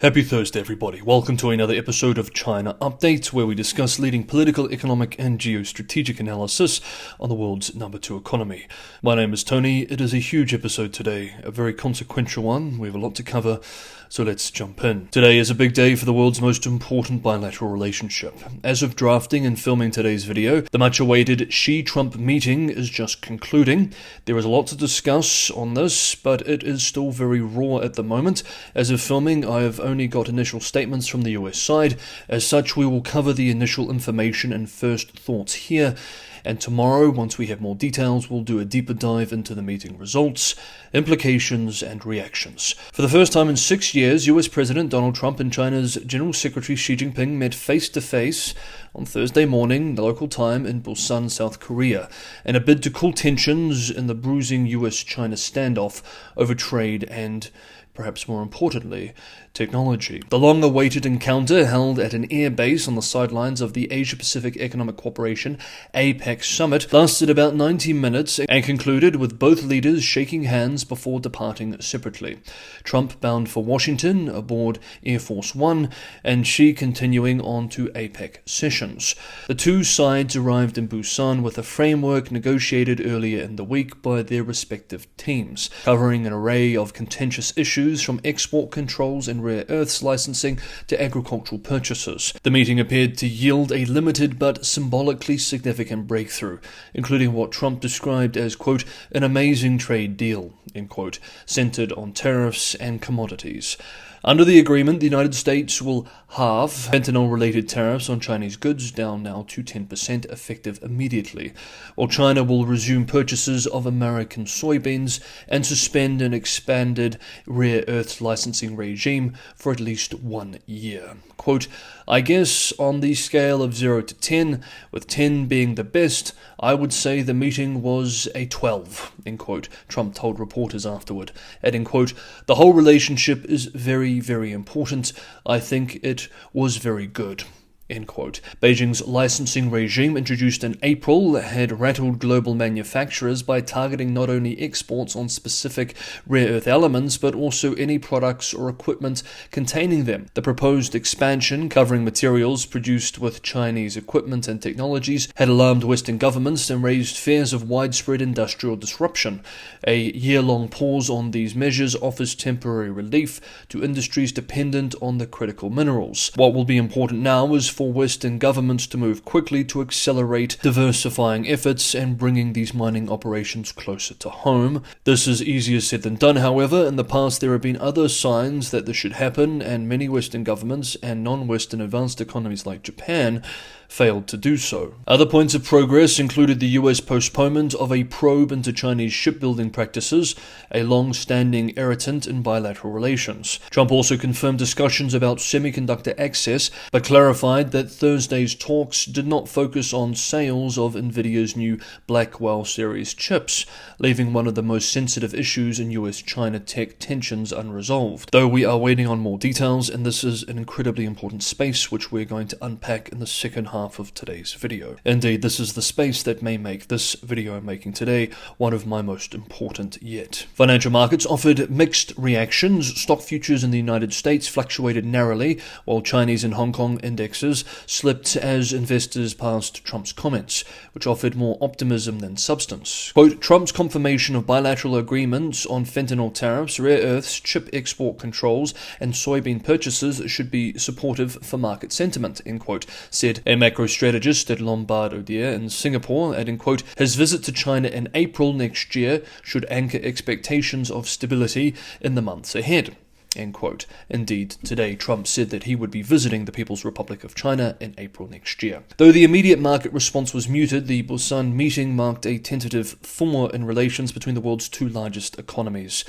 Happy Thursday, everybody. Welcome to another episode of China Update, where we discuss leading political, economic, and geostrategic analysis on the world's number 2 economy. My name is Tony. It is a huge episode today, a very consequential one. We have a lot to cover, so let's jump in. Today is a big day for the world's most important bilateral relationship. As of drafting and filming today's video, the much-awaited Xi-Trump meeting is just concluding. There is a lot to discuss on this, but it is still very raw at the moment. As of filming, I have only got initial statements from the US side. As such, we will cover the initial information and first thoughts here. And tomorrow, once we have more details, we'll do a deeper dive into the meeting results, implications, and reactions. For the first time in 6 years, US President Donald Trump and China's General Secretary Xi Jinping met face-to-face on Thursday morning, the local time, in Busan, South Korea, in a bid to cool tensions in the bruising US-China standoff over trade and, perhaps more importantly, technology. The long-awaited encounter, held at an air base on the sidelines of the Asia-Pacific Economic Cooperation APEC summit, lasted about 90 minutes and concluded with both leaders shaking hands before departing separately. Trump bound for Washington aboard Air Force One, and Xi continuing on to APEC sessions. The two sides arrived in Busan with a framework negotiated earlier in the week by their respective teams, covering an array of contentious issues from export controls and rare earths licensing to agricultural purchases. The meeting appeared to yield a limited but symbolically significant breakthrough, including what Trump described as, quote, an amazing trade deal, end quote, centered on tariffs and commodities. Under the agreement, the United States will halve fentanyl-related tariffs on Chinese goods, down now to 10%, effective immediately, while China will resume purchases of American soybeans and suspend an expanded rare earths licensing regime for at least 1 year. Quote, I guess on the scale of 0 to 10, with 10 being the best, I would say the meeting was a 12, end quote, Trump told reporters afterward, adding, quote, the whole relationship is very, very important. I think it was very good. End quote. Beijing's licensing regime, introduced in April, had rattled global manufacturers by targeting not only exports on specific rare earth elements, but also any products or equipment containing them. The proposed expansion, covering materials produced with Chinese equipment and technologies, had alarmed Western governments and raised fears of widespread industrial disruption. A year-long pause on these measures offers temporary relief to industries dependent on the critical minerals. What will be important now is for Western governments to move quickly to accelerate diversifying efforts and bringing these mining operations closer to home. This is easier said than done, however. In the past, there have been other signs that this should happen, and many Western governments and non-Western advanced economies like Japan failed to do so. Other points of progress included the US postponement of a probe into Chinese shipbuilding practices, a long-standing irritant in bilateral relations. Trump also confirmed discussions about semiconductor access, but clarified that Thursday's talks did not focus on sales of Nvidia's new Blackwell series chips, leaving one of the most sensitive issues in US-China tech tensions unresolved. Though we are waiting on more details, and this is an incredibly important space which we're going to unpack in the second half of today's video. Indeed, this is the space that may make this video I'm making today one of my most important yet. Financial markets offered mixed reactions. Stock futures in the United States fluctuated narrowly, while Chinese and Hong Kong indexes slipped as investors passed Trump's comments, which offered more optimism than substance. Quote, Trump's confirmation of bilateral agreements on fentanyl tariffs, rare earths, chip export controls, and soybean purchases should be supportive for market sentiment, end quote, said a macro-strategist at Lombard Odier in Singapore, adding, quote, his visit to China in April next year should anchor expectations of stability in the months ahead. End quote. Indeed, today Trump said that he would be visiting the People's Republic of China in April next year. Though the immediate market response was muted, the Busan meeting marked a tentative thaw in relations between the world's two largest economies.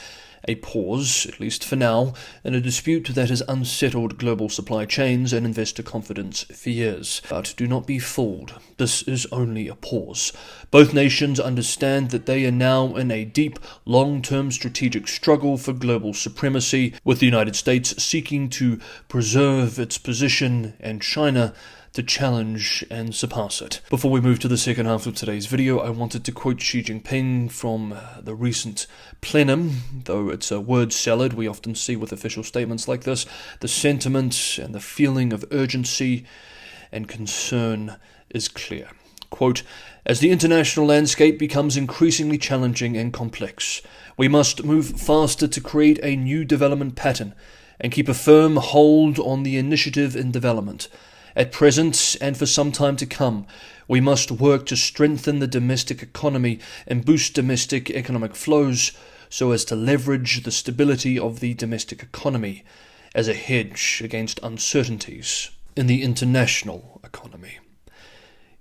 A pause, at least for now, in a dispute that has unsettled global supply chains and investor confidence for years. But do not be fooled. This is only a pause. Both nations understand that they are now in a deep, long-term strategic struggle for global supremacy, with the United States seeking to preserve its position and China to challenge and surpass it. Before we move to the second half of today's video, I wanted to quote Xi Jinping from the recent plenum. Though it's a word salad we often see with official statements like this, the sentiment and the feeling of urgency and concern is clear. Quote, "As the international landscape becomes increasingly challenging and complex, we must move faster to create a new development pattern and keep a firm hold on the initiative in development. At present, and for some time to come, we must work to strengthen the domestic economy and boost domestic economic flows so as to leverage the stability of the domestic economy as a hedge against uncertainties in the international economy."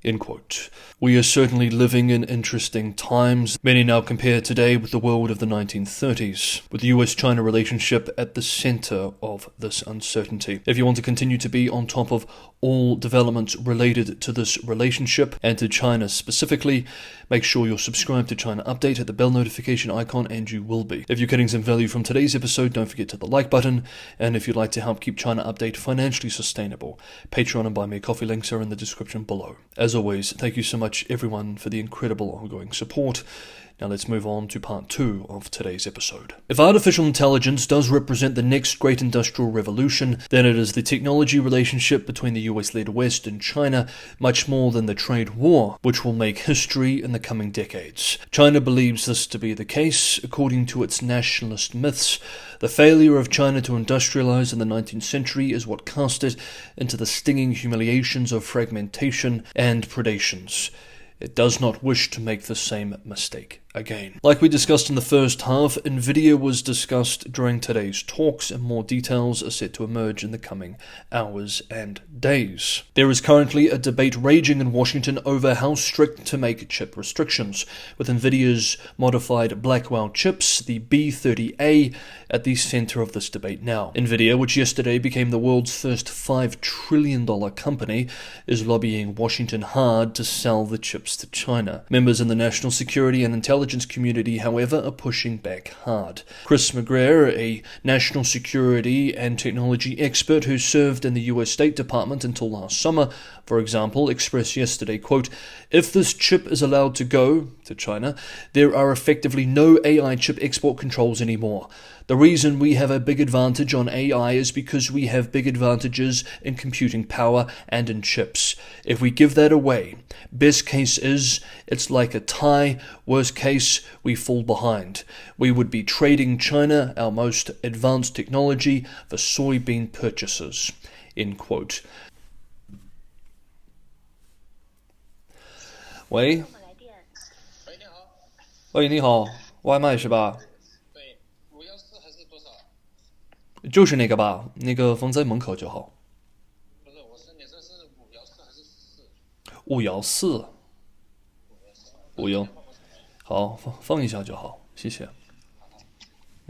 End quote. We are certainly living in interesting times. Many now compare today with the world of the 1930s, with the US-China relationship at the center of this uncertainty. If you want to continue to be on top of all developments related to this relationship and to China specifically, make sure you're subscribed to China Update, hit the bell notification icon, and you will be. If you're getting some value from today's episode, don't forget to hit the like button, and if you'd like to help keep China Update financially sustainable, Patreon and Buy Me a Coffee links are in the description below. As always, thank you so much everyone for the incredible ongoing support. Now let's move on to part 2 of today's episode. If artificial intelligence does represent the next great industrial revolution, then it is the technology relationship between the US-led West and China, much more than the trade war, which will make history in the coming decades. China believes this to be the case, according to its nationalist myths. The failure of China to industrialize in the 19th century is what cast it into the stinging humiliations of fragmentation and predations. It does not wish to make the same mistake again. Like we discussed in the first half, Nvidia was discussed during today's talks, and more details are set to emerge in the coming hours and days. There is currently a debate raging in Washington over how strict to make chip restrictions, with Nvidia's modified Blackwell chips, the B30A, at the center of this debate now. Nvidia, which yesterday became the world's first $5 trillion company, is lobbying Washington hard to sell the chips to China. Members in the national security and intelligence community, however, are pushing back hard. Chris McGrath, a national security and technology expert who served in the US State Department until last summer, for example, expressed yesterday, quote, "If this chip is allowed to go to China, there are effectively no AI chip export controls anymore. The reason we have a big advantage on AI is because we have big advantages in computing power and in chips. If we give that away, best case is it's like a tie, worst case we fall behind. We would be trading China our most advanced technology for soybean purchases." End quote. 喂，喂，你好，外卖是吧？就是那个吧，那个放在门口就好。不是，我是你这是514还是14？514，514。好，放一下就好，谢谢。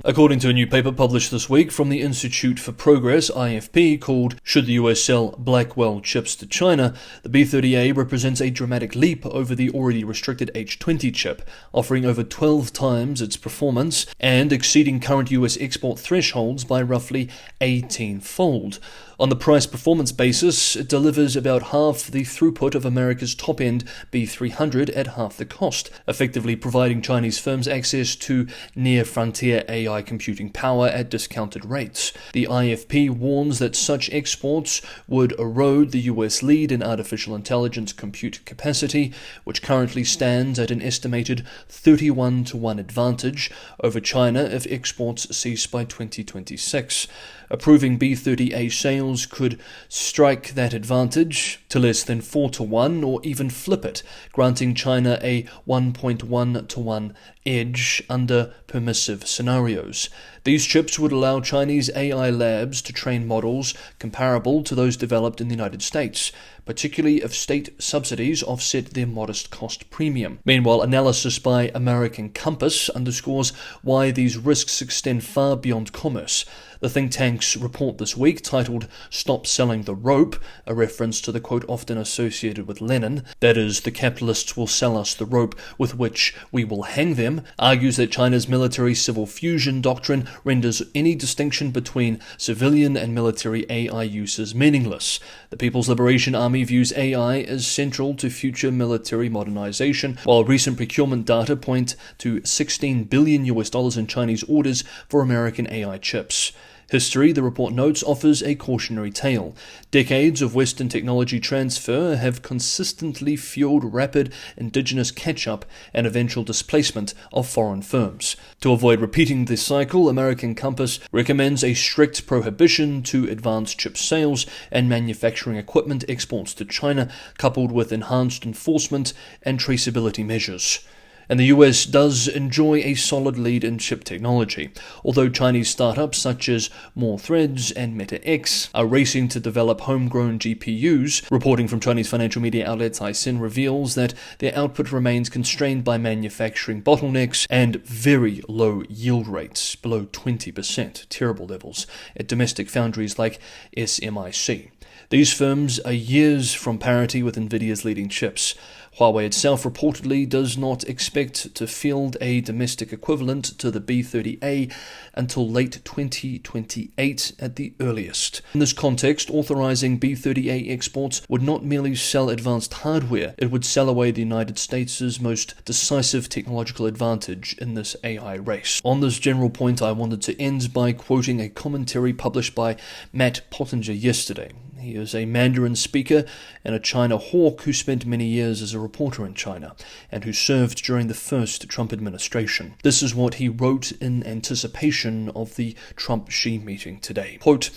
According to a new paper published this week from the Institute for Progress, IFP, called "Should the US Sell Blackwell Chips to China?", the B30A represents a dramatic leap over the already restricted H20 chip, offering over 12 times its performance and exceeding current US export thresholds by roughly 18-fold. On the price-performance basis, it delivers about half the throughput of America's top-end B300 at half the cost, effectively providing Chinese firms access to near-frontier AI computing power at discounted rates. The IFP warns that such exports would erode the US lead in artificial intelligence compute capacity, which currently stands at an estimated 31-to-1 advantage over China if exports cease by 2026. Approving B30A sales could strike that advantage to less than 4-to-1 or even flip it, granting China a 1.1-to-1 edge under permissive scenarios. These chips would allow Chinese AI labs to train models comparable to those developed in the United States, particularly if state subsidies offset their modest cost premium. Meanwhile, analysis by American Compass underscores why these risks extend far beyond commerce. The think tank's report this week, titled "Stop Selling the Rope," a reference to the quote often associated with Lenin, that is, the capitalists will sell us the rope with which we will hang them, argues that China's military-civil fusion doctrine renders any distinction between civilian and military AI uses meaningless. The People's Liberation Army views AI as central to future military modernization, while recent procurement data point to $16 billion in Chinese orders for American AI chips. History, the report notes, offers a cautionary tale. Decades of Western technology transfer have consistently fueled rapid indigenous catch-up and eventual displacement of foreign firms. To avoid repeating this cycle, American Compass recommends a strict prohibition to advanced chip sales and manufacturing equipment exports to China, coupled with enhanced enforcement and traceability measures. And the US does enjoy a solid lead in chip technology, although Chinese startups such as More Threads and MetaX are racing to develop homegrown GPUs. Reporting from Chinese financial media outlet Caixin reveals that their output remains constrained by manufacturing bottlenecks and very low yield rates, below 20%, terrible levels, at domestic foundries like SMIC. These firms are years from parity with Nvidia's leading chips. Huawei itself reportedly does not expect to field a domestic equivalent to the B30A until late 2028 at the earliest. In this context, authorizing B30A exports would not merely sell advanced hardware, it would sell away the United States' most decisive technological advantage in this AI race. On this general point, I wanted to end by quoting a commentary published by Matt Pottinger yesterday. He is a Mandarin speaker and a China hawk who spent many years as a reporter in China and who served during the first Trump administration. This is what he wrote in anticipation of the Trump-Xi meeting today. Quote,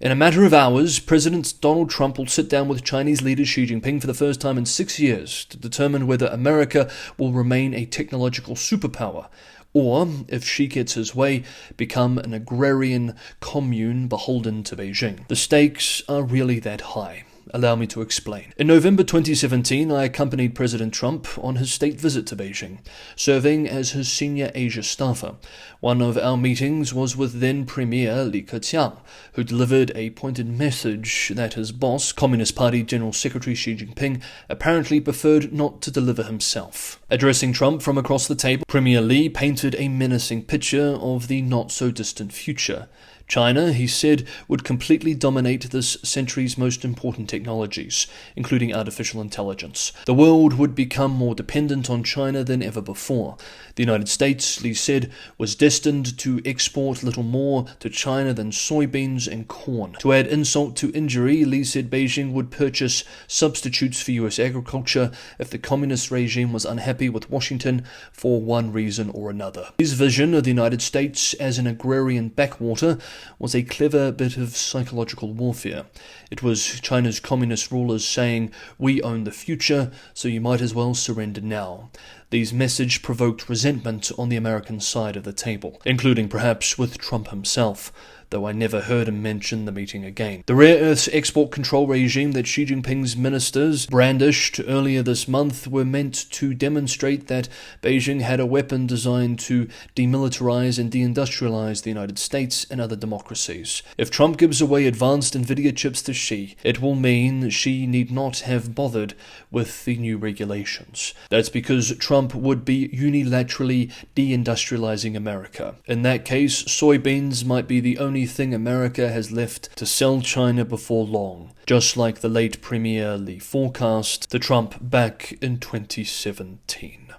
"In a matter of hours, President Donald Trump will sit down with Chinese leader Xi Jinping for the first time in 6 years to determine whether America will remain a technological superpower, or, if Xi gets his way, become an agrarian commune beholden to Beijing. The stakes are really that high. Allow me to explain. In November 2017, I accompanied President Trump on his state visit to Beijing, serving as his senior Asia staffer. One of our meetings was with then Premier Li Keqiang, who delivered a pointed message that his boss, Communist Party General Secretary Xi Jinping, apparently preferred not to deliver himself. Addressing Trump from across the table, Premier Li painted a menacing picture of the not-so-distant future. China, he said, would completely dominate this century's most important technologies, including artificial intelligence. The world would become more dependent on China than ever before. The United States, Li said, was destined to export little more to China than soybeans and corn. To add insult to injury, Li said Beijing would purchase substitutes for US agriculture if the communist regime was unhappy with Washington for one reason or another. His vision of the United States as an agrarian backwater was a clever bit of psychological warfare. It was China's communist rulers saying, "We own the future, so you might as well surrender now." These message provoked resentment on the American side of the table, including perhaps with Trump himself, though I never heard him mention the meeting again. The rare earths export control regime that Xi Jinping's ministers brandished earlier this month were meant to demonstrate that Beijing had a weapon designed to demilitarize and deindustrialize the United States and other democracies. If Trump gives away advanced Nvidia chips to Xi, it will mean Xi need not have bothered with the new regulations. That's because Trump would be unilaterally deindustrializing America. In that case, soybeans might be the only thing America has left to sell China before long, just like the late Premier Li forecast to Trump back in 2017.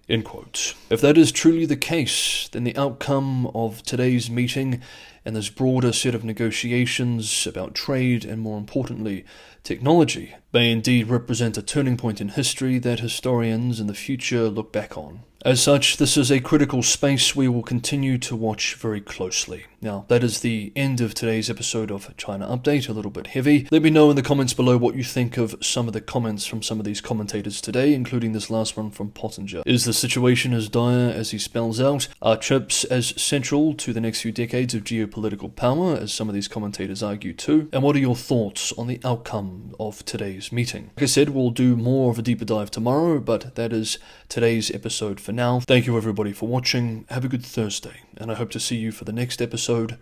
End quote. If that is truly the case, then the outcome of today's meeting and this broader set of negotiations about trade and, more importantly, technology may indeed represent a turning point in history that historians in the future look back on. As such, this is a critical space we will continue to watch very closely. Now, that is the end of today's episode of China Update, a little bit heavy. Let me know in the comments below what you think of some of the comments from some of these commentators today, including this last one from Pottinger. Is the situation as dire as he spells out? Are chips as central to the next few decades of geopolitical power as some of these commentators argue too? And what are your thoughts on the outcome of today's meeting? Like I said, we'll do more of a deeper dive tomorrow, but that is today's episode for now. Thank you everybody for watching. Have a good Thursday, and I hope to see you for the next episode.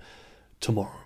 tomorrow.